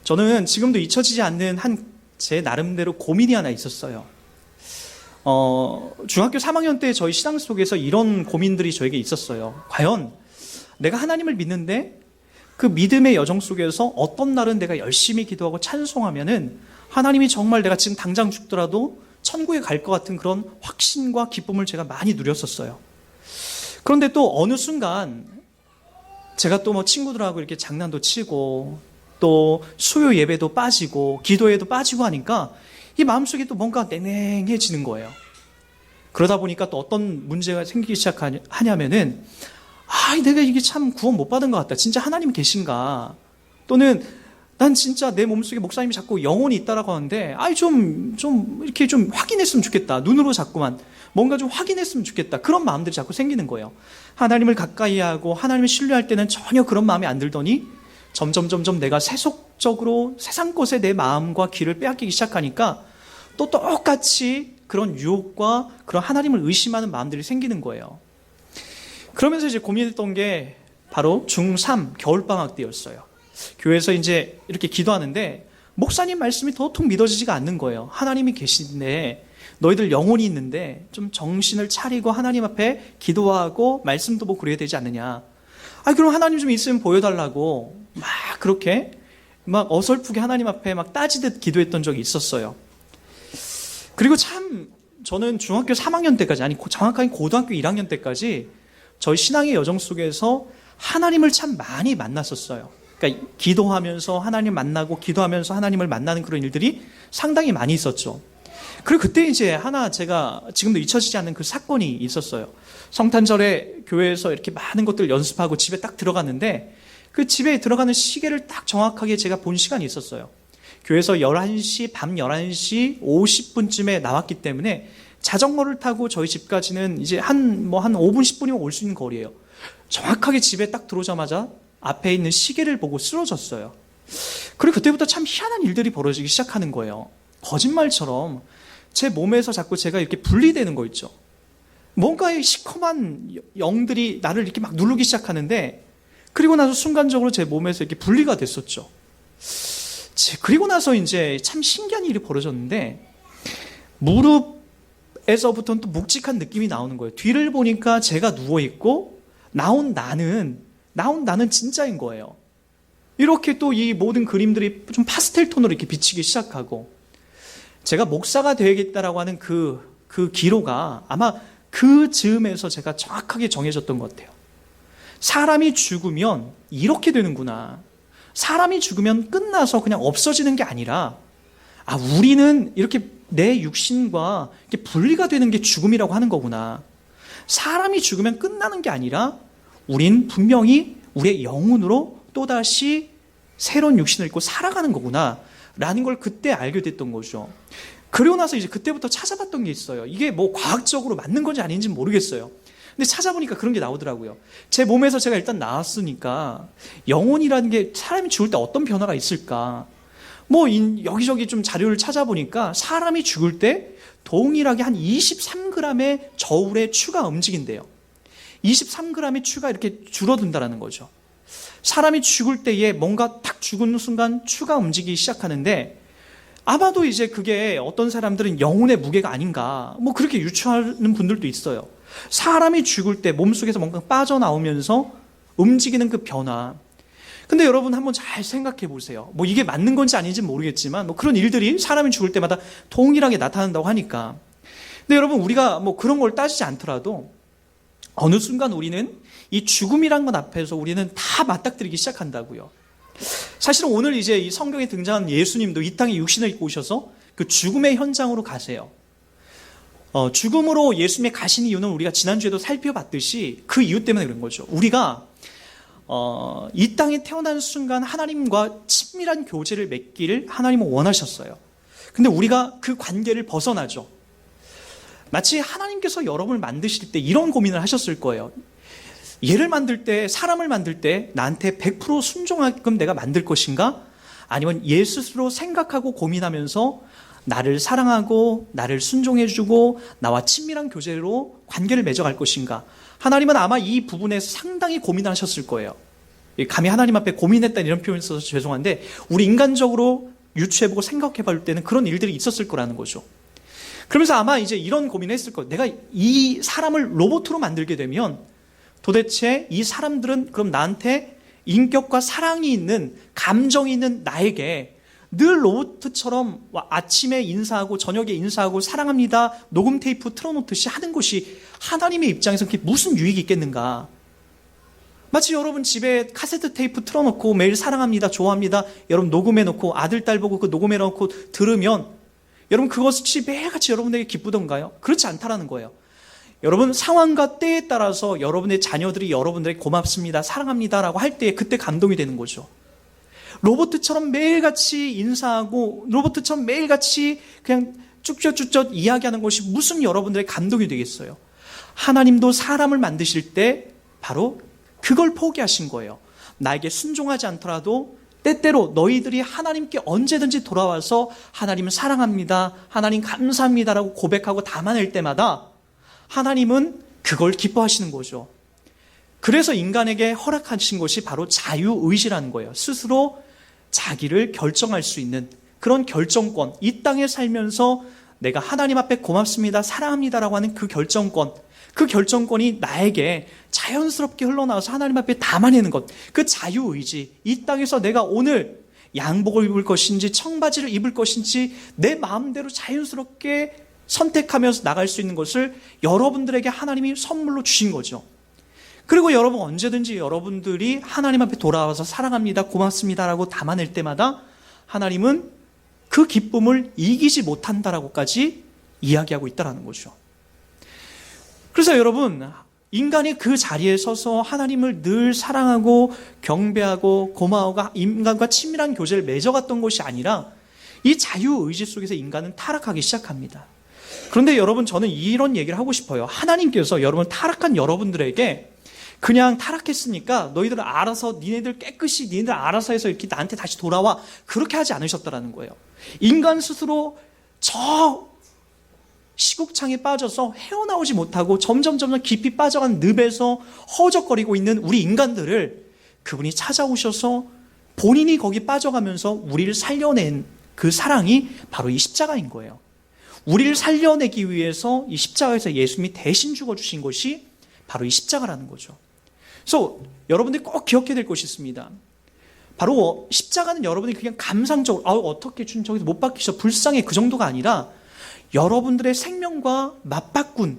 저는 지금도 잊혀지지 않는 제 나름대로 고민이 하나 있었어요. 중학교 3학년 때 저희 신앙 속에서 이런 고민들이 저에게 있었어요. 과연 내가 하나님을 믿는데 그 믿음의 여정 속에서 어떤 날은 내가 열심히 기도하고 찬송하면은 하나님이 정말 내가 지금 당장 죽더라도 천국에 갈 것 같은 그런 확신과 기쁨을 제가 많이 누렸었어요. 그런데 또 어느 순간 제가 또 뭐 친구들하고 이렇게 장난도 치고 또 수요 예배도 빠지고 기도에도 빠지고 하니까 이 마음속에 또 뭔가 냉랭해지는 거예요. 그러다 보니까 또 어떤 문제가 생기기 시작하냐면은 내가 이게 참 구원 못 받은 것 같다. 진짜 하나님 계신가? 또는 난 진짜 내 몸속에 목사님이 자꾸 영혼이 있다라고 하는데 이렇게 좀 확인했으면 좋겠다. 눈으로 자꾸만 뭔가 좀 확인했으면 좋겠다. 그런 마음들이 자꾸 생기는 거예요. 하나님을 가까이 하고 하나님을 신뢰할 때는 전혀 그런 마음이 안 들더니 점점 내가 세속적으로 세상 것에 내 마음과 귀를 빼앗기기 시작하니까 또 똑같이 그런 유혹과 그런 하나님을 의심하는 마음들이 생기는 거예요. 그러면서 이제 고민했던 게 바로 중3 겨울방학 때였어요. 교회에서 이제 이렇게 기도하는데 목사님 말씀이 도통 믿어지지가 않는 거예요. 하나님이 계신데 너희들 영혼이 있는데 좀 정신을 차리고 하나님 앞에 기도하고 말씀도 보고 그래야 되지 않느냐. 그럼 하나님 좀 있으면 보여달라고 막 그렇게 막 어설프게 하나님 앞에 막 따지듯 기도했던 적이 있었어요. 그리고 참 저는 중학교 3학년 때까지, 정확하게 고등학교 1학년 때까지 저희 신앙의 여정 속에서 하나님을 참 많이 만났었어요. 그러니까 기도하면서 하나님 만나고 기도하면서 하나님을 만나는 그런 일들이 상당히 많이 있었죠. 그리고 그때 이제 제가 지금도 잊혀지지 않는 그 사건이 있었어요. 성탄절에 교회에서 이렇게 많은 것들 연습하고 집에 딱 들어갔는데 그 집에 들어가는 시계를 딱 정확하게 제가 본 시간이 있었어요. 교회에서 밤 11시 50분쯤에 나왔기 때문에 자전거를 타고 저희 집까지는 이제 한 5분 10분이면 올 수 있는 거리예요. 정확하게 집에 딱 들어오자마자 앞에 있는 시계를 보고 쓰러졌어요. 그리고 그때부터 참 희한한 일들이 벌어지기 시작하는 거예요. 거짓말처럼 제 몸에서 자꾸 제가 이렇게 분리되는 거 있죠. 뭔가의 시커먼 영들이 나를 이렇게 막 누르기 시작하는데 그리고 나서 순간적으로 제 몸에서 이렇게 분리가 됐었죠. 그리고 나서 이제 참 신기한 일이 벌어졌는데 무릎에서부터는 또 묵직한 느낌이 나오는 거예요. 뒤를 보니까 제가 누워있고 나온 나는 진짜인 거예요. 이렇게 또 이 모든 그림들이 좀 파스텔 톤으로 이렇게 비치기 시작하고 제가 목사가 되겠다라고 하는 그 기로가 아마 그 즈음에서 제가 정확하게 정해졌던 것 같아요. 사람이 죽으면 이렇게 되는구나. 사람이 죽으면 끝나서 그냥 없어지는 게 아니라 우리는 이렇게 내 육신과 이렇게 분리가 되는 게 죽음이라고 하는 거구나. 사람이 죽으면 끝나는 게 아니라 우린 분명히 우리의 영혼으로 또다시 새로운 육신을 입고 살아가는 거구나 라는 걸 그때 알게 됐던 거죠. 그러고 나서 이제 그때부터 찾아봤던 게 있어요. 이게 뭐 과학적으로 맞는 건지 아닌지는 모르겠어요. 근데 찾아보니까 그런 게 나오더라고요. 제 몸에서 제가 일단 나왔으니까 영혼이라는 게 사람이 죽을 때 어떤 변화가 있을까? 여기저기 좀 자료를 찾아보니까 사람이 죽을 때 동일하게 한 23g의 저울의 추가 움직인대요. 23g의 추가 이렇게 줄어든다라는 거죠. 사람이 죽을 때에 뭔가 탁 죽은 순간 추가 움직이기 시작하는데 아마도 이제 그게 어떤 사람들은 영혼의 무게가 아닌가 그렇게 유추하는 분들도 있어요. 사람이 죽을 때 몸속에서 뭔가 빠져나오면서 움직이는 그 변화. 근데 여러분 한번 잘 생각해 보세요. 이게 맞는 건지 아닌지는 모르겠지만 그런 일들이 사람이 죽을 때마다 동일하게 나타난다고 하니까. 근데 여러분 우리가 그런 걸 따지지 않더라도 어느 순간 우리는 이 죽음이란 것 앞에서 우리는 다 맞닥뜨리기 시작한다고요. 사실은 오늘 이제 이 성경에 등장한 예수님도 이 땅에 육신을 입고 오셔서 그 죽음의 현장으로 가세요. 죽음으로 예수님이 가신 이유는 우리가 지난주에도 살펴봤듯이 그 이유 때문에 그런 거죠. 우리가 이 땅에 태어나는 순간 하나님과 친밀한 교제를 맺기를 하나님은 원하셨어요. 근데 우리가 그 관계를 벗어나죠. 마치 하나님께서 여러분을 만드실 때 이런 고민을 하셨을 거예요. 얘를 만들 때, 사람을 만들 때 나한테 100% 순종하게끔 내가 만들 것인가? 아니면 얘 스스로 생각하고 고민하면서 나를 사랑하고 나를 순종해주고 나와 친밀한 교제로 관계를 맺어갈 것인가? 하나님은 아마 이 부분에서 상당히 고민하셨을 거예요. 감히 하나님 앞에 고민했다 이런 표현을 써서 죄송한데 우리 인간적으로 유추해보고 생각해볼 때는 그런 일들이 있었을 거라는 거죠. 그러면서 아마 이제 이런 고민을 했을 거예요. 내가 이 사람을 로봇으로 만들게 되면 도대체 이 사람들은 그럼 나한테 인격과 사랑이 있는, 감정이 있는 나에게 늘 로봇처럼 아침에 인사하고 저녁에 인사하고 사랑합니다 녹음 테이프 틀어놓듯이 하는 것이 하나님의 입장에서 그게 무슨 유익이 있겠는가. 마치 여러분 집에 카세트 테이프 틀어놓고 매일 사랑합니다 좋아합니다 여러분 녹음해놓고 아들 딸 보고 그 녹음해놓고 들으면 여러분 그것이 매일같이 여러분에게 기쁘던가요? 그렇지 않다라는 거예요. 여러분 상황과 때에 따라서 여러분의 자녀들이 여러분들에게 고맙습니다 사랑합니다라고 할 때 그때 감동이 되는 거죠. 로봇처럼 매일같이 인사하고 로봇처럼 매일같이 그냥 쭉쭉쭉쭉 이야기하는 것이 무슨 여러분들의 감동이 되겠어요. 하나님도 사람을 만드실 때 바로 그걸 포기하신 거예요. 나에게 순종하지 않더라도 때때로 너희들이 하나님께 언제든지 돌아와서 하나님은 사랑합니다 하나님 감사합니다라고 고백하고 담아낼 때마다 하나님은 그걸 기뻐하시는 거죠. 그래서 인간에게 허락하신 것이 바로 자유의지라는 거예요. 스스로 자기를 결정할 수 있는 그런 결정권, 이 땅에 살면서 내가 하나님 앞에 고맙습니다 사랑합니다라고 하는 그 결정권, 그 결정권이 나에게 자연스럽게 흘러나와서 하나님 앞에 담아내는 것, 그 자유의지, 이 땅에서 내가 오늘 양복을 입을 것인지 청바지를 입을 것인지 내 마음대로 자연스럽게 선택하면서 나갈 수 있는 것을 여러분들에게 하나님이 선물로 주신 거죠. 그리고 여러분 언제든지 여러분들이 하나님 앞에 돌아와서 사랑합니다 고맙습니다라고 담아낼 때마다 하나님은 그 기쁨을 이기지 못한다라고까지 이야기하고 있다는 거죠. 그래서 여러분 인간이 그 자리에 서서 하나님을 늘 사랑하고 경배하고 고마워하고 인간과 친밀한 교제를 맺어갔던 것이 아니라 이 자유의지 속에서 인간은 타락하기 시작합니다. 그런데 여러분 저는 이런 얘기를 하고 싶어요. 하나님께서 여러분 타락한 여러분들에게 그냥 타락했으니까 너희들 알아서 니네들 깨끗이 니네들 알아서 해서 이렇게 나한테 다시 돌아와 그렇게 하지 않으셨다라는 거예요. 인간 스스로 저 시국창에 빠져서 헤어나오지 못하고 점점 깊이 빠져간 늪에서 허우적거리고 있는 우리 인간들을 그분이 찾아오셔서 본인이 거기 빠져가면서 우리를 살려낸 그 사랑이 바로 이 십자가인 거예요. 우리를 살려내기 위해서 이 십자가에서 예수님이 대신 죽어주신 것이 바로 이 십자가라는 거죠. 그래서 여러분들이 꼭 기억해야 될 것이 있습니다. 바로 십자가는 여러분이 그냥 감상적으로 어떻게 주님 저기서 못 박히셔 불쌍해 그 정도가 아니라 여러분들의 생명과 맞바꾼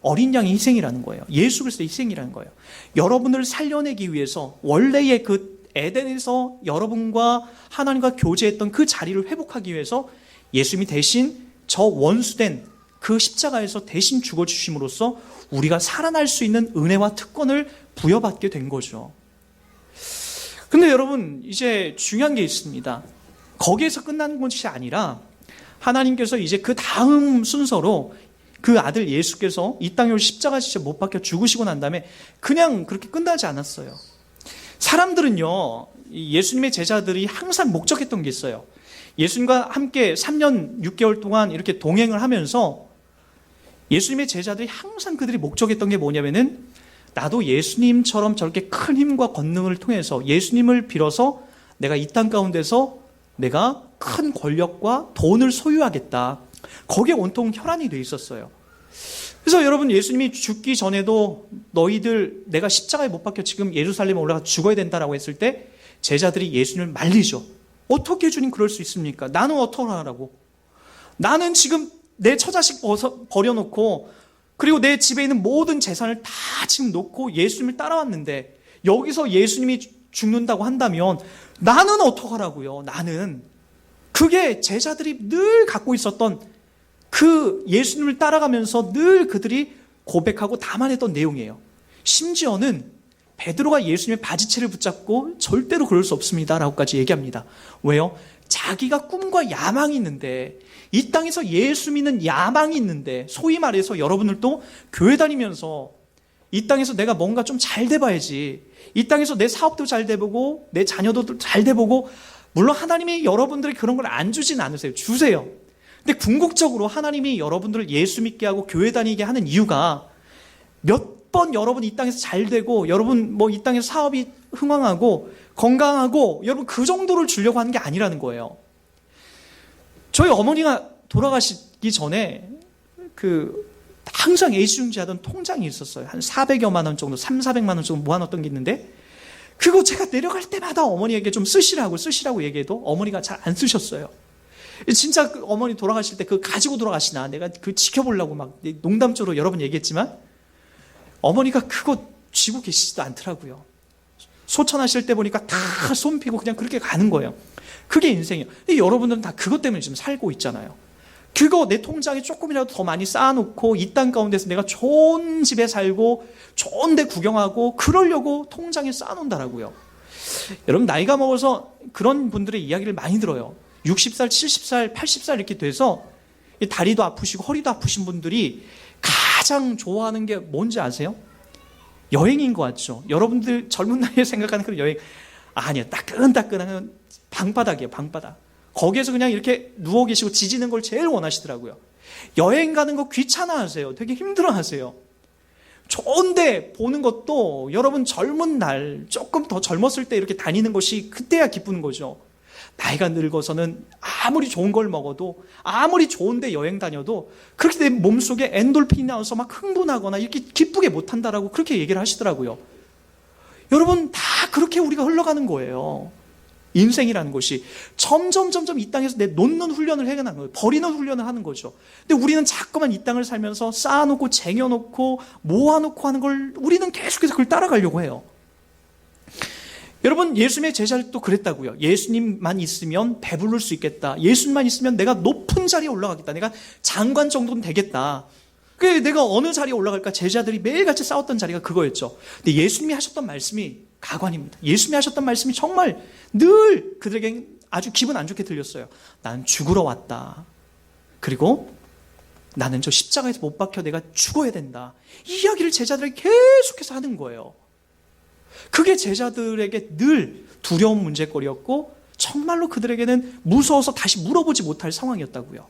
어린 양의 희생이라는 거예요. 예수 그리스도의 희생이라는 거예요. 여러분을 살려내기 위해서 원래의 그 에덴에서 여러분과 하나님과 교제했던 그 자리를 회복하기 위해서 예수님이 대신 저 원수된 그 십자가에서 대신 죽어주심으로써 우리가 살아날 수 있는 은혜와 특권을 부여받게 된 거죠. 근데 여러분 이제 중요한 게 있습니다. 거기에서 끝난 것이 아니라 하나님께서 이제 그 다음 순서로 그 아들 예수께서 이 땅에 십자가 지에 못 박혀 죽으시고 난 다음에 그냥 그렇게 끝나지 않았어요. 사람들은요, 예수님의 제자들이 항상 목적했던 게 있어요. 예수님과 함께 3년 6개월 동안 이렇게 동행을 하면서 예수님의 제자들이 항상 그들이 목적했던 게 뭐냐면은 나도 예수님처럼 저렇게 큰 힘과 권능을 통해서 예수님을 빌어서 내가 이 땅 가운데서 내가 큰 권력과 돈을 소유하겠다. 거기에 온통 혈안이 돼 있었어요. 그래서 여러분 예수님이 죽기 전에도 너희들 내가 십자가에 못 박혀 지금 예루살렘에 올라가 죽어야 된다라고 했을 때 제자들이 예수님을 말리죠. 어떻게 주님 그럴 수 있습니까? 나는 어떡하라고? 나는 지금 내 처자식 버려놓고 그리고 내 집에 있는 모든 재산을 다 지금 놓고 예수님을 따라왔는데 여기서 예수님이 죽는다고 한다면 나는 어떡하라고요? 나는 그게 제자들이 늘 갖고 있었던 그 예수님을 따라가면서 늘 그들이 고백하고 담아냈던 내용이에요. 심지어는 베드로가 예수님의 바지채를 붙잡고 절대로 그럴 수 없습니다 라고까지 얘기합니다. 왜요? 자기가 꿈과 야망이 있는데 이 땅에서 예수 믿는 야망이 있는데 소위 말해서 여러분들도 교회 다니면서 이 땅에서 내가 뭔가 좀 잘 돼봐야지 이 땅에서 내 사업도 잘 돼보고 내 자녀도 잘 돼보고 물론 하나님이 여러분들에게 그런 걸 안 주진 않으세요. 주세요. 근데 궁극적으로 하나님이 여러분들을 예수 믿게 하고 교회 다니게 하는 이유가 몇 번 여러분 이 땅에서 잘 되고 여러분 뭐 이 땅에서 사업이 흥왕하고 건강하고 여러분 그 정도를 주려고 하는 게 아니라는 거예요. 저희 어머니가 돌아가시기 전에 항상 애지중지하던 통장이 있었어요. 한 400여만 원 정도, 400만 원 정도 모아놨던 게 있는데 그거 제가 내려갈 때마다 어머니에게 좀 쓰시라고 얘기해도 어머니가 잘 안 쓰셨어요. 진짜 어머니 돌아가실 때 그거 가지고 돌아가시나 내가 그 지켜보려고 막 농담조로 여러 번 얘기했지만 어머니가 그거 쥐고 계시지도 않더라고요. 소천하실 때 보니까 다 손 피고 그냥 그렇게 가는 거예요. 그게 인생이에요. 여러분들은 다 그것 때문에 지금 살고 있잖아요. 그거 내 통장에 조금이라도 더 많이 쌓아놓고 이 땅 가운데서 내가 좋은 집에 살고 좋은 데 구경하고 그러려고 통장에 쌓아놓는다라고요. 여러분 나이가 먹어서 그런 분들의 이야기를 많이 들어요. 60살, 70살, 80살 이렇게 돼서 다리도 아프시고 허리도 아프신 분들이 가장 좋아하는 게 뭔지 아세요? 여행인 것 같죠? 여러분들 젊은 나이에 생각하는 그런 여행 아니요. 따끈따끈한 방바닥이에요. 방바닥. 거기에서 그냥 이렇게 누워 계시고 지지는 걸 제일 원하시더라고요. 여행 가는 거 귀찮아하세요. 되게 힘들어하세요. 좋은데 보는 것도 여러분 젊은 날 조금 더 젊었을 때 이렇게 다니는 것이 그때야 기쁘는 거죠. 나이가 늙어서는 아무리 좋은 걸 먹어도 아무리 좋은데 여행 다녀도 그렇게 내 몸속에 엔돌핀이 나와서 막 흥분하거나 이렇게 기쁘게 못한다라고 그렇게 얘기를 하시더라고요. 여러분 다 그렇게 우리가 흘러가는 거예요. 인생이라는 것이 점점 이 땅에서 내 놓는 훈련을 해야 하는 거예요. 버리는 훈련을 하는 거죠. 근데 우리는 자꾸만 이 땅을 살면서 쌓아놓고 쟁여놓고 모아놓고 하는 걸 우리는 계속해서 그걸 따라가려고 해요. 여러분 예수님의 제자들도 그랬다고요. 예수님만 있으면 배부를 수 있겠다. 예수님만 있으면 내가 높은 자리에 올라가겠다. 내가 장관 정도는 되겠다. 그래 내가 어느 자리에 올라갈까? 제자들이 매일같이 싸웠던 자리가 그거였죠. 근데 예수님이 하셨던 말씀이 가관입니다. 예수님이 하셨던 말씀이 정말 늘 그들에게 아주 기분 안 좋게 들렸어요. 난 죽으러 왔다. 그리고 나는 저 십자가에서 못 박혀 내가 죽어야 된다. 이 이야기를 제자들에게 계속해서 하는 거예요. 그게 제자들에게 늘 두려운 문제거리였고 정말로 그들에게는 무서워서 다시 물어보지 못할 상황이었다고요.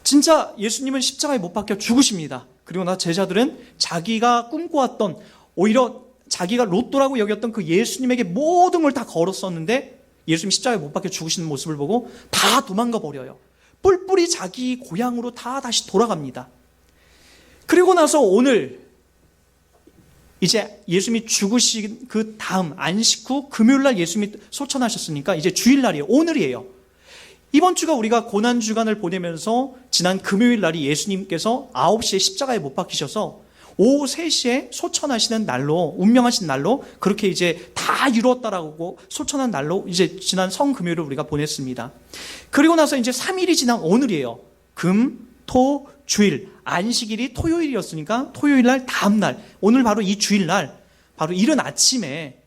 진짜 예수님은 십자가에 못 박혀 죽으십니다. 그리고 나 제자들은 자기가 꿈꿔왔던 오히려 자기가 로또라고 여겼던 그 예수님에게 모든 걸 다 걸었었는데 예수님 십자가에 못 박혀 죽으시는 모습을 보고 다 도망가 버려요. 뿔뿔이 자기 고향으로 다 다시 돌아갑니다. 그리고 나서 오늘 이제 예수님이 죽으신 그 다음 안식 후 금요일날 예수님이 소천하셨으니까 이제 주일날이에요. 오늘이에요. 이번 주가 우리가 고난주간을 보내면서 지난 금요일날이 예수님께서 9시에 십자가에 못 박히셔서 오후 3시에 소천하시는 날로 운명하신 날로 그렇게 이제 다 이루었다라고 소천한 날로 이제 지난 성금요일을 우리가 보냈습니다. 그리고 나서 이제 3일이 지난 오늘이에요. 금, 토, 주일, 안식일이 토요일이었으니까 토요일날 다음날 오늘 바로 이 주일날 바로 이른 아침에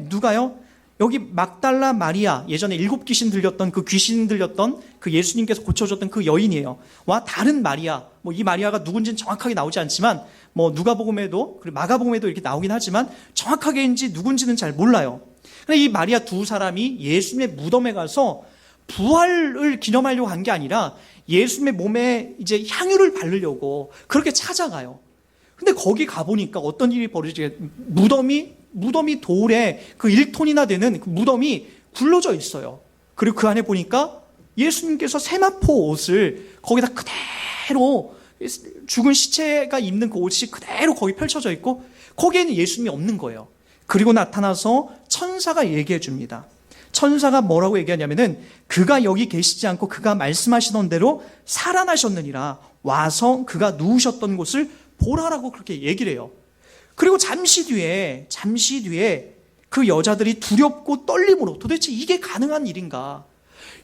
누가요? 여기 막달라 마리아 예전에 7 귀신 들렸던 그 귀신 들렸던 그 예수님께서 고쳐줬던 그 여인이에요. 와 다른 마리아 뭐 이 마리아가 누군지는 정확하게 나오지 않지만 뭐 누가복음에도 그리고 마가복음에도 이렇게 나오긴 하지만 정확하게인지 누군지는 잘 몰라요. 근데 이 마리아 두 사람이 예수님의 무덤에 가서 부활을 기념하려고 한 게 아니라 예수님의 몸에 이제 향유를 바르려고 그렇게 찾아가요. 근데 거기 가보니까 어떤 일이 벌어지게 무덤이 돌에 그 1톤이나 되는 그 무덤이 굴러져 있어요. 그리고 그 안에 보니까 예수님께서 세마포 옷을 거기다 그대로 죽은 시체가 입는 그 옷이 그대로 거기 펼쳐져 있고 거기에는 예수님이 없는 거예요. 그리고 나타나서 천사가 얘기해 줍니다. 천사가 뭐라고 얘기하냐면은 그가 여기 계시지 않고 그가 말씀하시던 대로 살아나셨느니라 와서 그가 누우셨던 곳을 보라라고 그렇게 얘기를 해요. 그리고 잠시 뒤에 그 여자들이 두렵고 떨림으로 도대체 이게 가능한 일인가?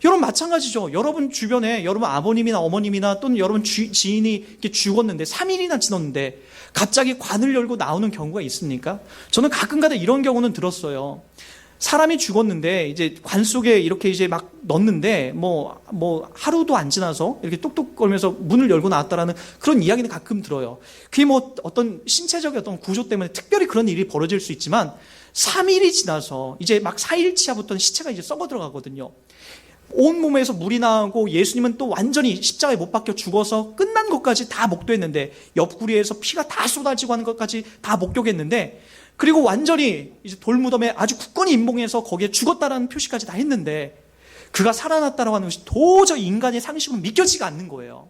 여러분 마찬가지죠. 여러분 주변에 여러분 아버님이나 어머님이나 또는 여러분 지인이 이렇게 죽었는데 3일이나 지났는데 갑자기 관을 열고 나오는 경우가 있습니까? 저는 가끔가다 이런 경우는 들었어요. 사람이 죽었는데 이제 관 속에 이렇게 이제 막 넣는데 뭐 하루도 안 지나서 이렇게 뚝뚝거리면서 문을 열고 나왔다라는 그런 이야기는 가끔 들어요. 그게 뭐 어떤 신체적인 어떤 구조 때문에 특별히 그런 일이 벌어질 수 있지만 3일이 지나서 이제 막 4일치야부터는 시체가 이제 썩어 들어가거든요. 온몸에서 물이 나오고 예수님은 또 완전히 십자가에 못 박혀 죽어서 끝난 것까지 다 목도했는데, 옆구리에서 피가 다 쏟아지고 하는 것까지 다 목격했는데, 그리고 완전히 이제 돌무덤에 아주 굳건히 임봉해서 거기에 죽었다라는 표시까지 다 했는데, 그가 살아났다라고 하는 것이 도저히 인간의 상식으로 믿겨지가 않는 거예요.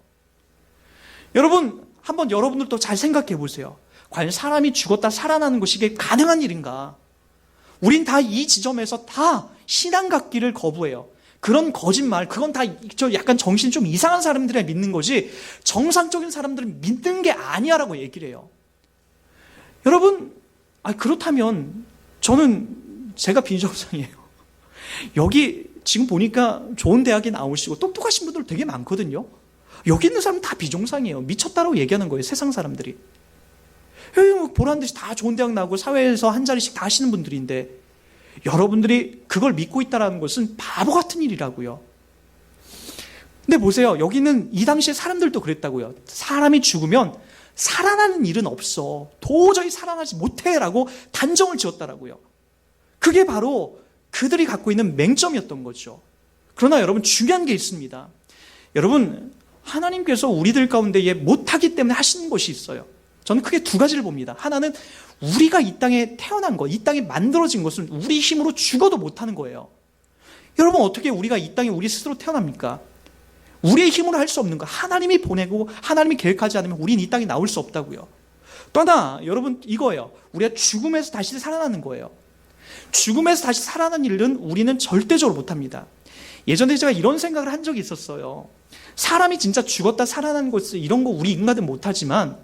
여러분, 한번 여러분들도 잘 생각해 보세요. 과연 사람이 죽었다 살아나는 것이 이게 가능한 일인가? 우린 다 이 지점에서 다 신앙 갖기를 거부해요. 그런 거짓말, 그건 다 약간 정신 좀 이상한 사람들이 믿는 거지, 정상적인 사람들은 믿는 게 아니야라고 얘기를 해요. 여러분, 그렇다면 저는 제가 비정상이에요. 여기 지금 보니까 좋은 대학에 나오시고 똑똑하신 분들 되게 많거든요. 여기 있는 사람은 다 비정상이에요. 미쳤다라고 얘기하는 거예요, 세상 사람들이. 보란 듯이 다 좋은 대학 나오고 사회에서 한 자리씩 다 하시는 분들인데, 여러분들이 그걸 믿고 있다는 것은 바보 같은 일이라고요. 근데 보세요, 여기는 이 당시에 사람들도 그랬다고요. 사람이 죽으면 살아나는 일은 없어, 도저히 살아나지 못해라고 단정을 지었다라고요. 그게 바로 그들이 갖고 있는 맹점이었던 거죠. 그러나 여러분, 중요한 게 있습니다. 여러분, 하나님께서 우리들 가운데 못하기 때문에 하시는 것이 있어요. 저는 크게 두 가지를 봅니다. 하나는 우리가 이 땅에 태어난 것, 이 땅에 만들어진 것은 우리 힘으로 죽어도 못하는 거예요. 여러분, 어떻게 우리가 이 땅에 우리 스스로 태어납니까? 우리의 힘으로 할 수 없는 거, 하나님이 보내고 하나님이 계획하지 않으면 우리는 이 땅에 나올 수 없다고요. 또 하나, 여러분, 이거예요. 우리가 죽음에서 다시 살아나는 거예요. 죽음에서 다시 살아나는 일은 우리는 절대적으로 못합니다. 예전에 제가 이런 생각을 한 적이 있었어요. 사람이 진짜 죽었다 살아나는 것, 이런 거 우리 인간은 못하지만,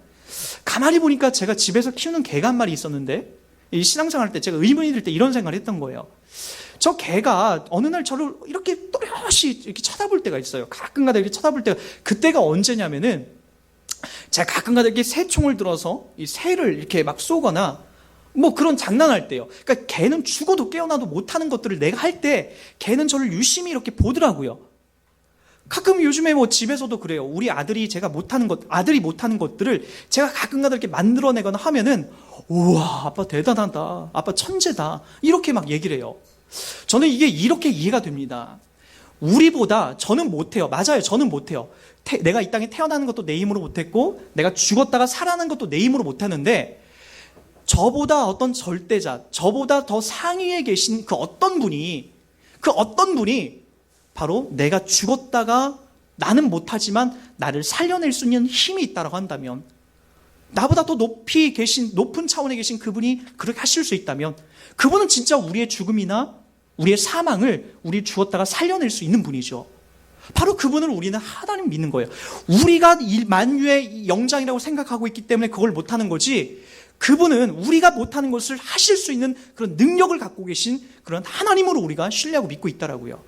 가만히 보니까 제가 집에서 키우는 개가 한 마리 있었는데, 이 신앙생활 때 제가 의문이 들 때 이런 생각을 했던 거예요. 저 개가 어느 날 저를 이렇게 또렷이 이렇게 쳐다볼 때가 있어요. 가끔가다 이렇게 쳐다볼 때가, 그때가 언제냐면은, 제가 가끔가다 이렇게 새총을 들어서 이 새를 이렇게 막 쏘거나 뭐 그런 장난할 때요. 그러니까 개는 죽어도 깨어나도 못하는 것들을 내가 할 때 개는 저를 유심히 이렇게 보더라고요. 가끔 요즘에 뭐 집에서도 그래요. 우리 아들이 아들이 못하는 것들을 제가 가끔가다 이렇게 만들어내거나 하면은, 우와, 아빠 대단하다, 아빠 천재다, 이렇게 막 얘기를 해요. 저는 이게 이렇게 이해가 됩니다. 우리보다 저는 못해요. 맞아요, 저는 못해요. 내가 이 땅에 태어나는 것도 내 힘으로 못했고, 내가 죽었다가 살아나는 것도 내 힘으로 못하는데, 저보다 어떤 절대자, 저보다 더 상위에 계신 그 어떤 분이 바로 내가 죽었다가 나는 못하지만 나를 살려낼 수 있는 힘이 있다고 한다면, 나보다 더 높은 차원에 계신 그분이 그렇게 하실 수 있다면, 그분은 진짜 우리의 죽음이나 우리의 사망을 우리 죽었다가 살려낼 수 있는 분이죠. 바로 그분을 우리는 하나님 믿는 거예요. 우리가 만유의 영장이라고 생각하고 있기 때문에 그걸 못하는 거지, 그분은 우리가 못하는 것을 하실 수 있는 그런 능력을 갖고 계신 그런 하나님으로 우리가 신뢰하고 믿고 있다라고요.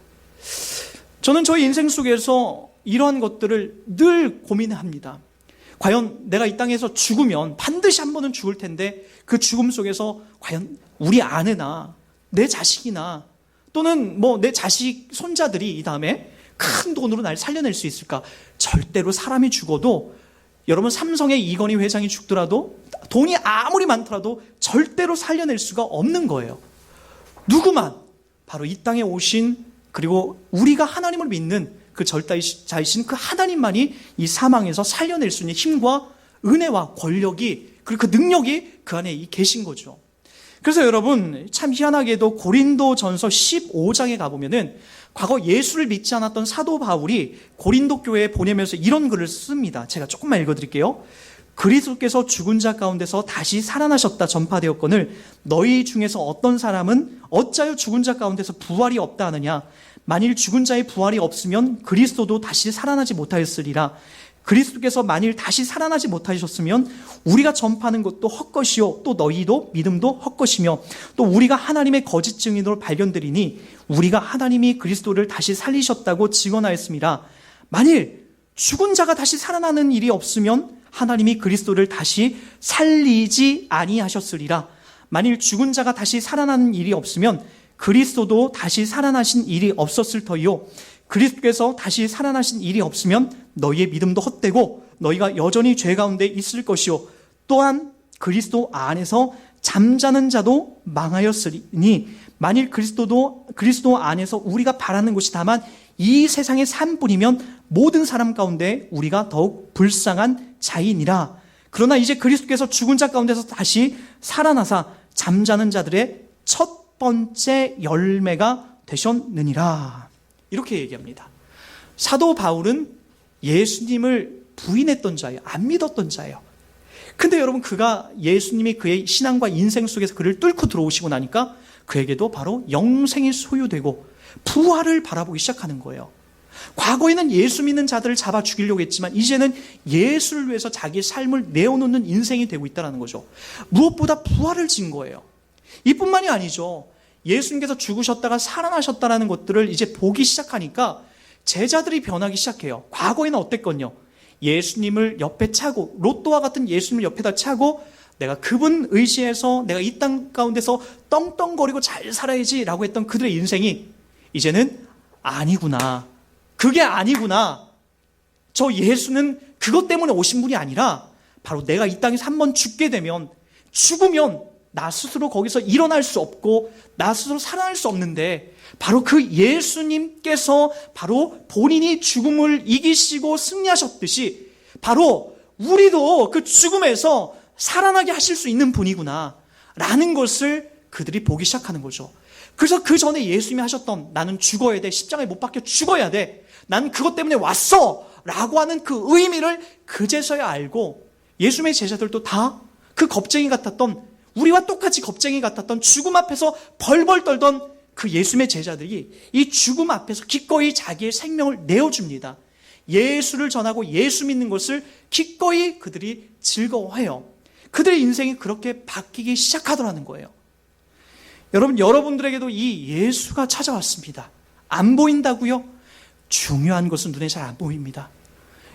저는 저희 인생 속에서 이러한 것들을 늘 고민합니다. 과연 내가 이 땅에서 죽으면 반드시 한 번은 죽을 텐데, 그 죽음 속에서 과연 우리 아내나 내 자식이나 또는 뭐 내 자식 손자들이 이 다음에 큰 돈으로 날 살려낼 수 있을까? 절대로 사람이 죽어도, 여러분, 삼성의 이건희 회장이 죽더라도, 돈이 아무리 많더라도 절대로 살려낼 수가 없는 거예요. 누구만? 바로 이 땅에 오신, 그리고 우리가 하나님을 믿는 그 절대자이신 그 하나님만이 이 사망에서 살려낼 수 있는 힘과 은혜와 권력이, 그리고 그 능력이 그 안에 계신 거죠. 그래서 여러분, 참 희한하게도 고린도전서 15장에 가보면은 과거 예수를 믿지 않았던 사도 바울이 고린도 교회에 보내면서 이런 글을 씁니다. 제가 조금만 읽어드릴게요. 그리스도께서 죽은 자 가운데서 다시 살아나셨다 전파되었거늘 너희 중에서 어떤 사람은 어찌하여 죽은 자 가운데서 부활이 없다 하느냐? 만일 죽은 자의 부활이 없으면 그리스도도 다시 살아나지 못하였으리라. 그리스도께서 만일 다시 살아나지 못하셨으면 우리가 전파하는 것도 헛것이요, 또 너희도 믿음도 헛것이며, 또 우리가 하나님의 거짓 증인으로 발견되리니 우리가 하나님이 그리스도를 다시 살리셨다고 증언하였습니다. 만일 죽은 자가 다시 살아나는 일이 없으면 하나님이 그리스도를 다시 살리지 아니하셨으리라. 만일 죽은 자가 다시 살아나는 일이 없으면 그리스도도 다시 살아나신 일이 없었을 터이요. 그리스도께서 다시 살아나신 일이 없으면 너희의 믿음도 헛되고 너희가 여전히 죄 가운데 있을 것이요. 또한 그리스도 안에서 잠자는 자도 망하였으니 만일 그리스도 안에서 우리가 바라는 것이 다만 이 세상에 산뿐이면 모든 사람 가운데 우리가 더욱 불쌍한 자이니라. 그러나 이제 그리스도께서 죽은 자 가운데서 다시 살아나사 잠자는 자들의 첫 번째 열매가 되셨느니라. 이렇게 얘기합니다. 사도 바울은 예수님을 부인했던 자예요. 안 믿었던 자예요. 근데 여러분, 그가 예수님이 그의 신앙과 인생 속에서 그를 뚫고 들어오시고 나니까 그에게도 바로 영생이 소유되고 부활을 바라보기 시작하는 거예요. 과거에는 예수 믿는 자들을 잡아 죽이려고 했지만 이제는 예수를 위해서 자기의 삶을 내어놓는 인생이 되고 있다는 거죠. 무엇보다 부활을 진 거예요. 이뿐만이 아니죠. 예수님께서 죽으셨다가 살아나셨다는 것들을 이제 보기 시작하니까 제자들이 변하기 시작해요. 과거에는 어땠건요? 예수님을 옆에 차고, 로또와 같은 예수님을 옆에다 차고 내가 그분 의지해서 내가 이 땅 가운데서 떵떵거리고 잘 살아야지 라고 했던 그들의 인생이 이제는 아니구나. 그게 아니구나. 저 예수는 그것 때문에 오신 분이 아니라 바로 내가 이 땅에서 한번 죽게 되면, 죽으면 나 스스로 거기서 일어날 수 없고 나 스스로 살아날 수 없는데 바로 그 예수님께서 바로 본인이 죽음을 이기시고 승리하셨듯이 바로 우리도 그 죽음에서 살아나게 하실 수 있는 분이구나 라는 것을 그들이 보기 시작하는 거죠. 그래서 그 전에 예수님이 하셨던 나는 죽어야 돼, 십자가에 못 박혀 죽어야 돼, 나는 그것 때문에 왔어 라고 하는 그 의미를 그제서야 알고 예수님의 제자들도 다 그 겁쟁이 같았던, 우리와 똑같이 겁쟁이 같았던, 죽음 앞에서 벌벌 떨던 그 예수님의 제자들이 이 죽음 앞에서 기꺼이 자기의 생명을 내어줍니다. 예수를 전하고 예수 믿는 것을 기꺼이 그들이 즐거워해요. 그들의 인생이 그렇게 바뀌기 시작하더라는 거예요. 여러분, 여러분들에게도 이 예수가 찾아왔습니다. 안 보인다고요? 중요한 것은 눈에 잘 안 보입니다.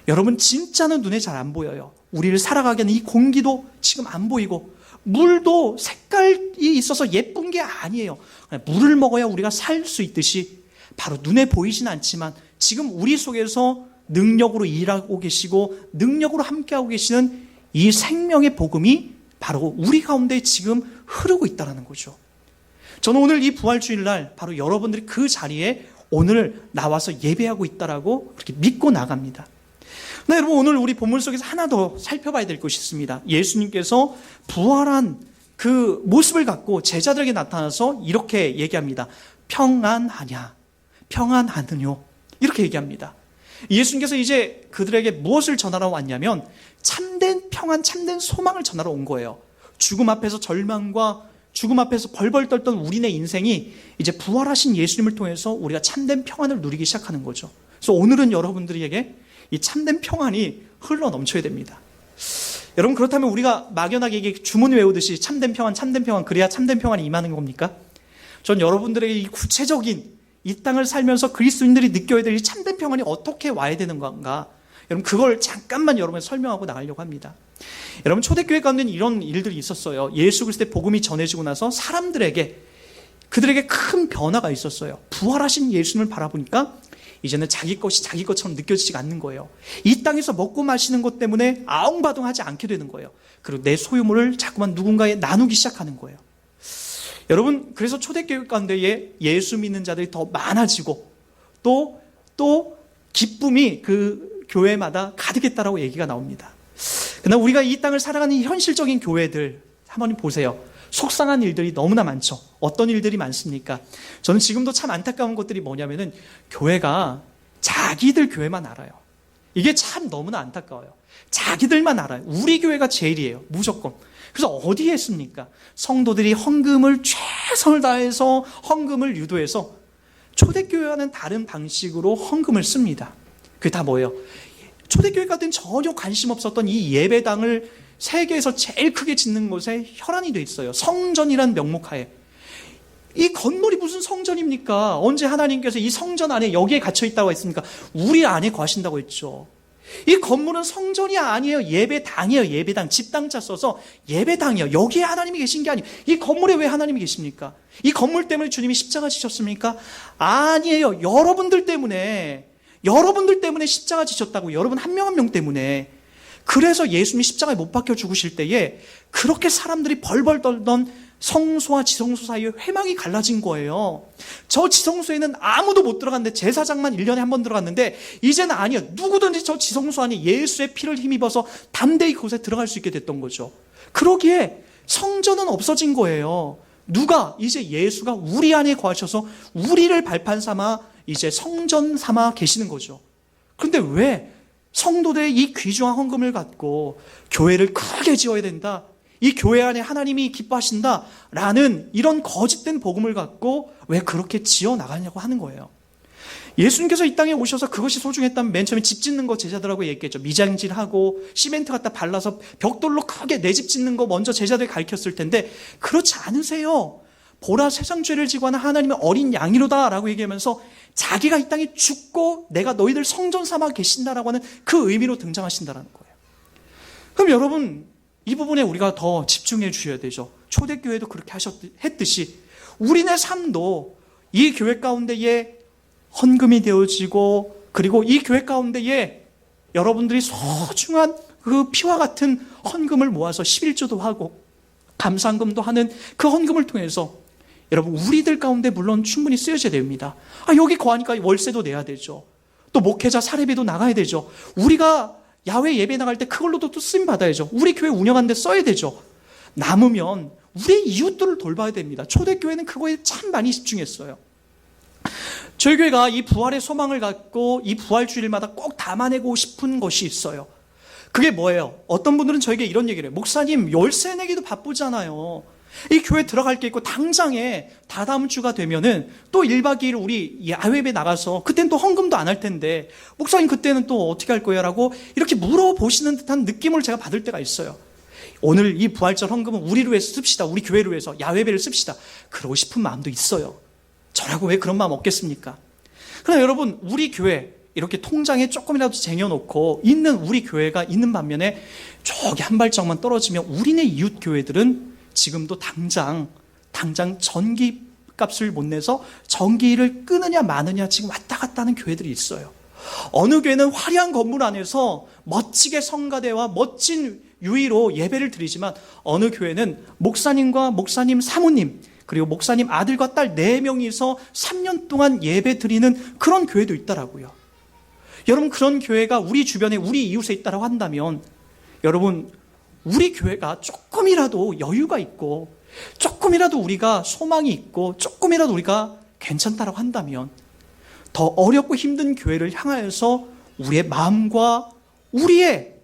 여러분, 진짜는 눈에 잘 안 보여요. 우리를 살아가게 하는 이 공기도 지금 안 보이고 물도 색깔이 있어서 예쁜 게 아니에요. 물을 먹어야 우리가 살 수 있듯이 바로 눈에 보이진 않지만 지금 우리 속에서 능력으로 일하고 계시고 능력으로 함께하고 계시는 이 생명의 복음이 바로 우리 가운데 지금 흐르고 있다는 거죠. 저는 오늘 이 부활주일날 바로 여러분들이 그 자리에 오늘 나와서 예배하고 있다라고 그렇게 믿고 나갑니다. 네, 여러분, 오늘 우리 본문 속에서 하나 더 살펴봐야 될 것이 있습니다. 예수님께서 부활한 그 모습을 갖고 제자들에게 나타나서 이렇게 얘기합니다. 평안하냐? 평안하느뇨? 이렇게 얘기합니다. 예수님께서 이제 그들에게 무엇을 전하러 왔냐면 참된 평안, 참된 소망을 전하러 온 거예요. 죽음 앞에서 절망과 죽음 앞에서 벌벌 떨던 우리네 인생이 이제 부활하신 예수님을 통해서 우리가 참된 평안을 누리기 시작하는 거죠. 그래서 오늘은 여러분들에게 이 참된 평안이 흘러 넘쳐야 됩니다. 여러분, 그렇다면 우리가 막연하게 주문 외우듯이 참된 평안, 참된 평안, 그래야 참된 평안이 임하는 겁니까? 전 여러분들에게 이 구체적인 이 땅을 살면서 그리스도인들이 느껴야 될 이 참된 평안이 어떻게 와야 되는 건가? 여러분, 그걸 잠깐만 여러분에 설명하고 나가려고 합니다. 여러분, 초대교회 가운데는 이런 일들이 있었어요. 예수 그리스도의 복음이 전해지고 나서 사람들에게, 그들에게 큰 변화가 있었어요. 부활하신 예수님을 바라보니까 이제는 자기 것이 자기 것처럼 느껴지지가 않는 거예요. 이 땅에서 먹고 마시는 것 때문에 아웅바둥하지 않게 되는 거예요. 그리고 내 소유물을 자꾸만 누군가에 나누기 시작하는 거예요. 여러분, 그래서 초대교회 가운데에 예수 믿는 자들이 더 많아지고 또 기쁨이 그 교회마다 가득했다라고 얘기가 나옵니다. 그러나 우리가 이 땅을 살아가는 이 현실적인 교회들 한번 보세요. 속상한 일들이 너무나 많죠. 어떤 일들이 많습니까? 저는 지금도 참 안타까운 것들이 뭐냐면은 교회가 자기들 교회만 알아요. 이게 참 너무나 안타까워요. 자기들만 알아요. 우리 교회가 제일이에요. 무조건. 그래서 어디에 있습니까? 성도들이 헌금을 최선을 다해서 헌금을 유도해서 초대교회와는 다른 방식으로 헌금을 씁니다. 그게 다 뭐예요? 초대교회 같은 전혀 관심 없었던 이 예배당을 세계에서 제일 크게 짓는 곳에 혈안이 돼 있어요. 성전이란 명목하에. 이 건물이 무슨 성전입니까? 언제 하나님께서 이 성전 안에 여기에 갇혀 있다고 했습니까? 우리 안에 거하신다고 했죠. 이 건물은 성전이 아니에요. 예배당이에요. 예배당. 집당자 써서 예배당이에요. 여기에 하나님이 계신 게 아니에요. 이 건물에 왜 하나님이 계십니까? 이 건물 때문에 주님이 십자가 지셨습니까? 아니에요. 여러분들 때문에 십자가 지셨다고. 여러분 한 명 한 명 때문에. 그래서 예수님이 십자가에 못 박혀 죽으실 때에 그렇게 사람들이 벌벌 떨던 성소와 지성소 사이에 회막이 갈라진 거예요. 저 지성소에는 아무도 못 들어갔는데 제사장만 1년에 한 번 들어갔는데 이제는 아니요. 누구든지 저 지성소 안에 예수의 피를 힘입어서 담대히 그곳에 들어갈 수 있게 됐던 거죠. 그러기에 성전은 없어진 거예요. 누가? 이제 예수가 우리 안에 거하셔서 우리를 발판 삼아 이제 성전 삼아 계시는 거죠. 그런데 왜 성도들의 이 귀중한 헌금을 갖고 교회를 크게 지어야 된다, 이 교회 안에 하나님이 기뻐하신다라는 이런 거짓된 복음을 갖고 왜 그렇게 지어 나가려고 하는 거예요. 예수님께서 이 땅에 오셔서 그것이 소중했다면 맨 처음에 집 짓는 거 제자들하고 얘기했죠. 미장질하고 시멘트 갖다 발라서 벽돌로 크게 내 집 짓는 거 먼저 제자들이 가르쳤을 텐데 그렇지 않으세요. 보라, 세상 죄를 지고 하는 하나님의 어린 양이로다 라고 얘기하면서 자기가 이 땅에 죽고 내가 너희들 성전 삼아 계신다라고 하는 그 의미로 등장하신다는 거예요. 그럼 여러분, 이 부분에 우리가 더 집중해 주셔야 되죠. 초대교회도 그렇게 했듯이 우리네 삶도 이 교회 가운데에 헌금이 되어지고, 그리고 이 교회 가운데에 여러분들이 소중한 그 피와 같은 헌금을 모아서 11조도 하고 감사헌금도 하는 그 헌금을 통해서 여러분, 우리들 가운데 물론 충분히 쓰여져야 됩니다. 여기 거하니까 월세도 내야 되죠. 또 목회자 사례비도 나가야 되죠. 우리가 야외 예배 나갈 때 그걸로도 또 쓰임 받아야죠. 우리 교회 운영하는 데 써야 되죠. 남으면 우리의 이웃들을 돌봐야 됩니다. 초대교회는 그거에 참 많이 집중했어요. 저희 교회가 이 부활의 소망을 갖고 이 부활주일마다 꼭 담아내고 싶은 것이 있어요. 그게 뭐예요? 어떤 분들은 저에게 이런 얘기를 해요. 목사님, 월세 내기도 바쁘잖아요. 이 교회 들어갈 게 있고 당장에 다다음 주가 되면은 또 1박 2일 우리 야외에 나가서 그때는 또 헌금도 안 할 텐데 목사님 그때는 또 어떻게 할 거예요? 라고 이렇게 물어보시는 듯한 느낌을 제가 받을 때가 있어요. 오늘 이 부활절 헌금은 우리를 위해서 씁시다. 우리 교회를 위해서 야외배를 씁시다. 그러고 싶은 마음도 있어요. 저라고 왜 그런 마음 없겠습니까? 그러나 여러분, 우리 교회 이렇게 통장에 조금이라도 쟁여놓고 있는 우리 교회가 있는 반면에 저기 한 발짝만 떨어지면 우리네 이웃 교회들은 지금도 당장 전기값을 못 내서 전기를 끄느냐 마느냐 지금 왔다 갔다 하는 교회들이 있어요. 어느 교회는 화려한 건물 안에서 멋지게 성가대와 멋진 유의로 예배를 드리지만 어느 교회는 목사님과 목사님 사모님 그리고 목사님 아들과 딸 4명이서 3년 동안 예배 드리는 그런 교회도 있더라고요. 여러분, 그런 교회가 우리 주변에 우리 이웃에 있다고 한다면 여러분, 우리 교회가 조금이라도 여유가 있고 조금이라도 우리가 소망이 있고 조금이라도 우리가 괜찮다고 한다면 더 어렵고 힘든 교회를 향하여서 우리의 마음과 우리의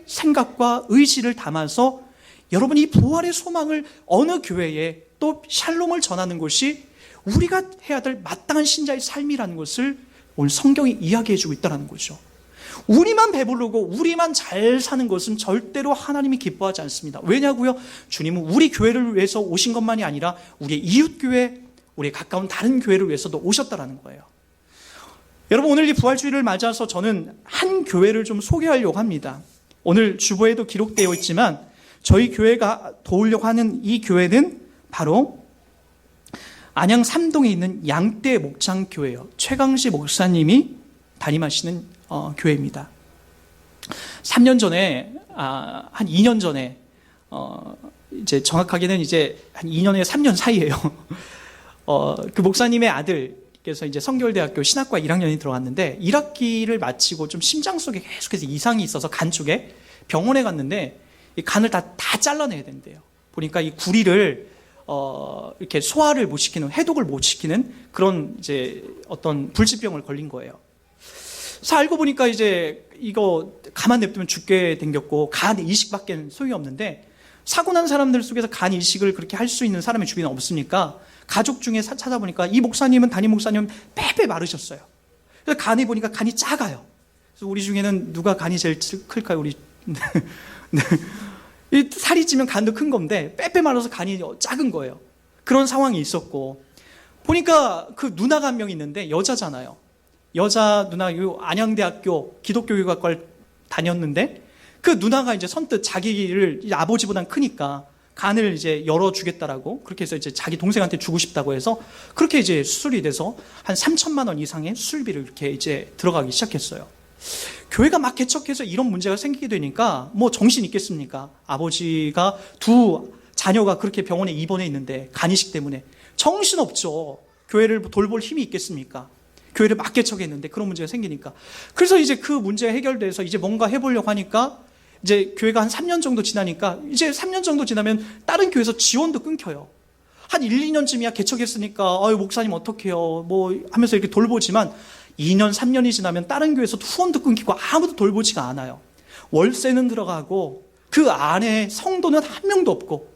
생각과 의지를 담아서 여러분, 이 부활의 소망을 어느 교회에 또 샬롬을 전하는 것이 우리가 해야 될 마땅한 신자의 삶이라는 것을 오늘 성경이 이야기해주고 있다는 거죠. 우리만 배부르고 우리만 잘 사는 것은 절대로 하나님이 기뻐하지 않습니다. 왜냐고요? 주님은 우리 교회를 위해서 오신 것만이 아니라 우리의 이웃교회, 우리의 가까운 다른 교회를 위해서도 오셨다는 거예요. 여러분, 오늘 이 부활주일을 맞아서 저는 한 교회를 좀 소개하려고 합니다. 오늘 주보에도 기록되어 있지만 저희 교회가 도우려고 하는 이 교회는 바로 안양 삼동에 있는 양대 목장교회예요. 최강시 목사님이 담임하시는 교회입니다. 3년 전에, 한 2년 전에, 이제 정확하게는 이제 한 2년에 3년 사이에요. 그 목사님의 아들께서 이제 성결대학교 신학과 1학년이 들어갔는데 1학기를 마치고 좀 심장 속에 계속해서 이상이 있어서 간 쪽에 병원에 갔는데 이 간을 다 잘라내야 된대요. 보니까 이 구리를 이렇게 소화를 못 시키는, 해독을 못 시키는 그런 이제 어떤 불치병을 걸린 거예요. 그래서 알고 보니까 이제 이거 가만 냅두면 죽게 생겼고 간 이식밖에 소용이 없는데 사고 난 사람들 속에서 간 이식을 그렇게 할 수 있는 사람이 주변에 없으니까 가족 중에 찾아보니까 이 목사님은, 담임 목사님은 빼빼 마르셨어요. 그래서 간이 보니까 간이 작아요. 그래서 우리 중에는 누가 간이 제일 클까요? 우리 네. 이 살이 찌면 간도 큰 건데 빼빼 말라서 간이 작은 거예요. 그런 상황이 있었고 보니까 그 누나가 한 명 있는데 여자잖아요. 여자 누나, 안양대학교 기독교육학과를 다녔는데 그 누나가 이제 선뜻 자기를 아버지보단 크니까 간을 이제 열어주겠다라고 그렇게 해서 이제 자기 동생한테 주고 싶다고 해서 그렇게 이제 수술이 돼서 한 3천만 원 이상의 수술비를 이렇게 이제 들어가기 시작했어요. 교회가 막 개척해서 이런 문제가 생기게 되니까 뭐 정신 있겠습니까? 아버지가 두 자녀가 그렇게 병원에 입원해 있는데 간이식 때문에 정신없죠. 교회를 돌볼 힘이 있겠습니까? 교회를 맡개척했는데 그런 문제가 생기니까. 그래서 이제 그 문제가 해결돼서 이제 뭔가 해보려고 하니까 이제 교회가 한 3년 정도 지나니까 이제 3년 정도 지나면 다른 교회에서 지원도 끊겨요. 한 1, 2년쯤이야 개척했으니까 아유 목사님 어떡해요 뭐 하면서 이렇게 돌보지만 2년, 3년이 지나면 다른 교회에서도 후원도 끊기고 아무도 돌보지가 않아요. 월세는 들어가고 그 안에 성도는 한 명도 없고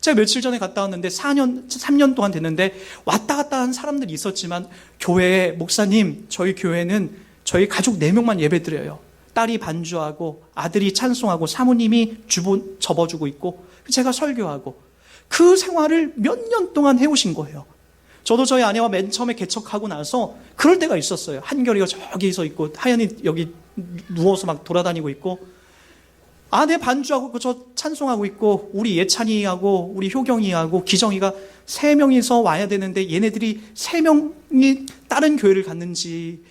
제가 며칠 전에 갔다 왔는데 3년 동안 됐는데 왔다 갔다 한 사람들이 있었지만 교회에 목사님 저희 교회는 저희 가족 4명만 예배드려요. 딸이 반주하고 아들이 찬송하고 사모님이 주보 접어주고 있고 제가 설교하고 그 생활을 몇 년 동안 해오신 거예요. 저도 저희 아내와 맨 처음에 개척하고 나서 그럴 때가 있었어요. 한결이가 저기서 있고 하연이 여기 누워서 막 돌아다니고 있고 아내 반주하고 저 찬송하고 있고 우리 예찬이하고 우리 효경이하고 기정이가 3명이서 와야 되는데 얘네들이 3명이 다른 교회를 갔는지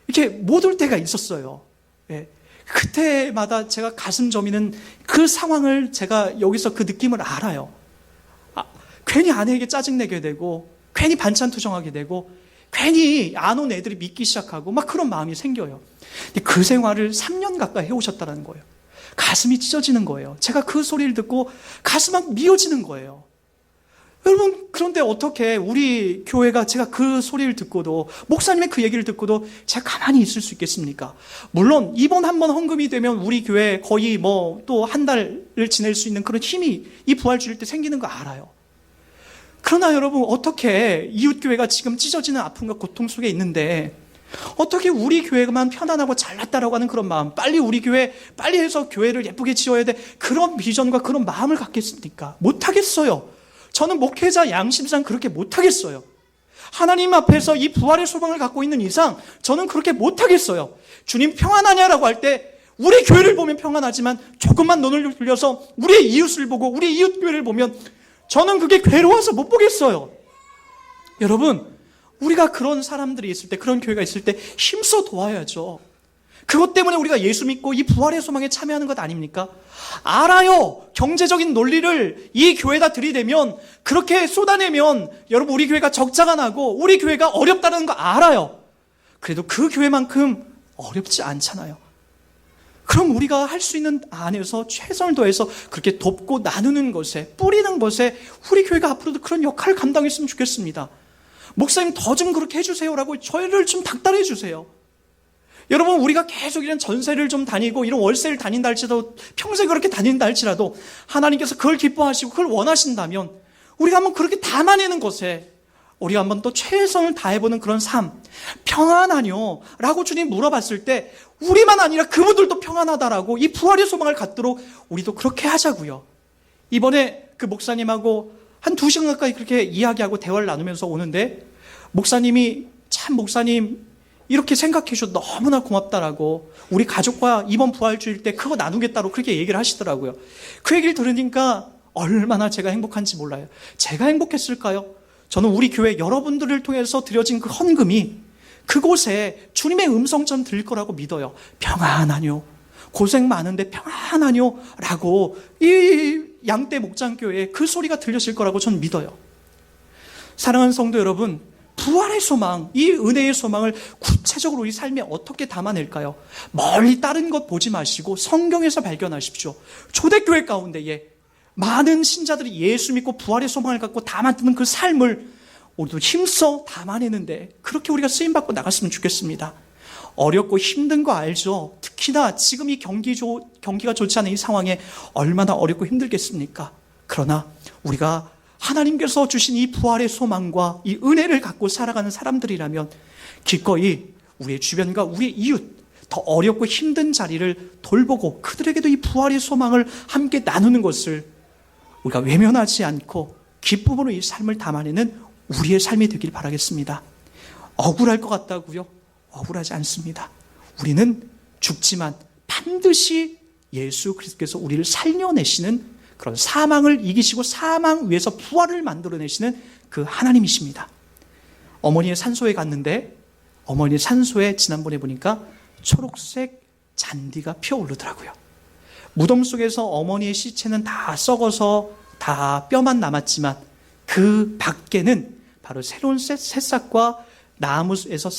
이렇게 못 올 때가 있었어요. 예. 그때마다 제가 가슴 저미는 그 상황을 제가 여기서 그 느낌을 알아요. 괜히 아내에게 짜증내게 되고 괜히 반찬 투정하게 되고 괜히 안 온 애들이 믿기 시작하고 막 그런 마음이 생겨요. 근데 그 생활을 3년 가까이 해오셨다는 거예요. 가슴이 찢어지는 거예요. 제가 그 소리를 듣고 가슴 막 미어지는 거예요. 여러분 그런데 어떻게 우리 교회가 제가 그 소리를 듣고도 목사님의 그 얘기를 듣고도 제가 가만히 있을 수 있겠습니까? 물론 이번 한 번 헌금이 되면 우리 교회 거의 뭐 또 한 달을 지낼 수 있는 그런 힘이 이 부활주일 때 생기는 거 알아요. 그러나 여러분 어떻게 이웃교회가 지금 찢어지는 아픔과 고통 속에 있는데 어떻게 우리 교회만 편안하고 잘났다라고 하는 그런 마음, 빨리 우리 교회 빨리 해서 교회를 예쁘게 지어야 돼 그런 비전과 그런 마음을 갖겠습니까? 못하겠어요. 저는 목회자 양심상 그렇게 못하겠어요. 하나님 앞에서 이 부활의 소망을 갖고 있는 이상 저는 그렇게 못하겠어요. 주님 평안하냐라고 할 때 우리 교회를 보면 평안하지만 조금만 눈을 돌려서 우리의 이웃을 보고 우리 이웃 교회를 보면 저는 그게 괴로워서 못 보겠어요. 여러분 우리가 그런 사람들이 있을 때 그런 교회가 있을 때 힘써 도와야죠. 그것 때문에 우리가 예수 믿고 이 부활의 소망에 참여하는 것 아닙니까? 알아요. 경제적인 논리를 이 교회에다 들이대면 그렇게 쏟아내면 여러분 우리 교회가 적자가 나고 우리 교회가 어렵다는 거 알아요. 그래도 그 교회만큼 어렵지 않잖아요. 그럼 우리가 할 수 있는 안에서 최선을 다해서 그렇게 돕고 나누는 것에 뿌리는 것에 우리 교회가 앞으로도 그런 역할을 감당했으면 좋겠습니다. 목사님 더 좀 그렇게 해주세요라고 저희를 좀 닥달해 주세요. 여러분 우리가 계속 이런 전세를 좀 다니고 이런 월세를 다닌다 할지라도 평생 그렇게 다닌다 할지라도 하나님께서 그걸 기뻐하시고 그걸 원하신다면 우리가 한번 그렇게 담아내는 것에 우리가 한번 또 최선을 다해보는 그런 삶, 평안하뇨? 라고 주님 물어봤을 때 우리만 아니라 그분들도 평안하다라고 이 부활의 소망을 갖도록 우리도 그렇게 하자고요. 이번에 그 목사님하고 한 2시간 가까이 그렇게 이야기하고 대화를 나누면서 오는데 목사님이 참 목사님 이렇게 생각해 주셔서 너무나 고맙다라고 우리 가족과 이번 부활주일 때 그거 나누겠다고 그렇게 얘기를 하시더라고요. 그 얘기를 들으니까 얼마나 제가 행복한지 몰라요. 제가 행복했을까요? 저는 우리 교회 여러분들을 통해서 드려진 그 헌금이 그곳에 주님의 음성처럼 들릴 거라고 믿어요. 평안하뇨? 고생 많은데 평안하뇨? 라고 이 양떼 목장교회에 그 소리가 들려질 거라고 저는 믿어요. 사랑하는 성도 여러분, 부활의 소망, 이 은혜의 소망을 구체적으로 우리 삶에 어떻게 담아낼까요? 멀리 다른 것 보지 마시고 성경에서 발견하십시오. 초대교회 가운데에 많은 신자들이 예수 믿고 부활의 소망을 갖고 담아드는 그 삶을 우리도 힘써 담아내는데 그렇게 우리가 쓰임받고 나갔으면 좋겠습니다. 어렵고 힘든 거 알죠? 특히나 지금 이 경기가 좋지 않은 이 상황에 얼마나 어렵고 힘들겠습니까? 그러나 우리가 하나님께서 주신 이 부활의 소망과 이 은혜를 갖고 살아가는 사람들이라면 기꺼이 우리의 주변과 우리의 이웃, 더 어렵고 힘든 자리를 돌보고 그들에게도 이 부활의 소망을 함께 나누는 것을 우리가 외면하지 않고 기쁨으로 이 삶을 담아내는 우리의 삶이 되길 바라겠습니다. 억울할 것 같다고요? 억울하지 않습니다. 우리는 죽지만 반드시 예수 그리스도께서 우리를 살려내시는 그런 사망을 이기시고 사망 위에서 부활을 만들어내시는 그 하나님이십니다. 어머니의 산소에 갔는데 어머니의 산소에 지난번에 보니까 초록색 잔디가 피어오르더라고요. 무덤 속에서 어머니의 시체는 다 썩어서 다 뼈만 남았지만 그 밖에는 바로 새로운 새싹과 나무에서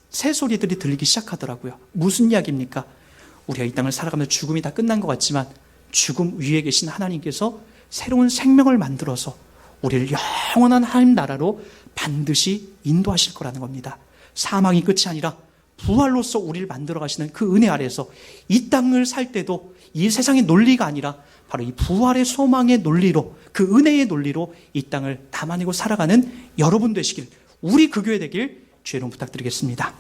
새소리들이 들리기 시작하더라고요. 무슨 이야기입니까? 우리가 이 땅을 살아가면서 죽음이 다 끝난 것 같지만 죽음 위에 계신 하나님께서 새로운 생명을 만들어서 우리를 영원한 하나님 나라로 반드시 인도하실 거라는 겁니다. 사망이 끝이 아니라 부활로서 우리를 만들어 가시는 그 은혜 아래에서 이 땅을 살 때도 이 세상의 논리가 아니라 바로 이 부활의 소망의 논리로, 그 은혜의 논리로 이 땅을 담아내고 살아가는 여러분 되시길, 우리 그 교회 되길 주의 이름 부탁드리겠습니다.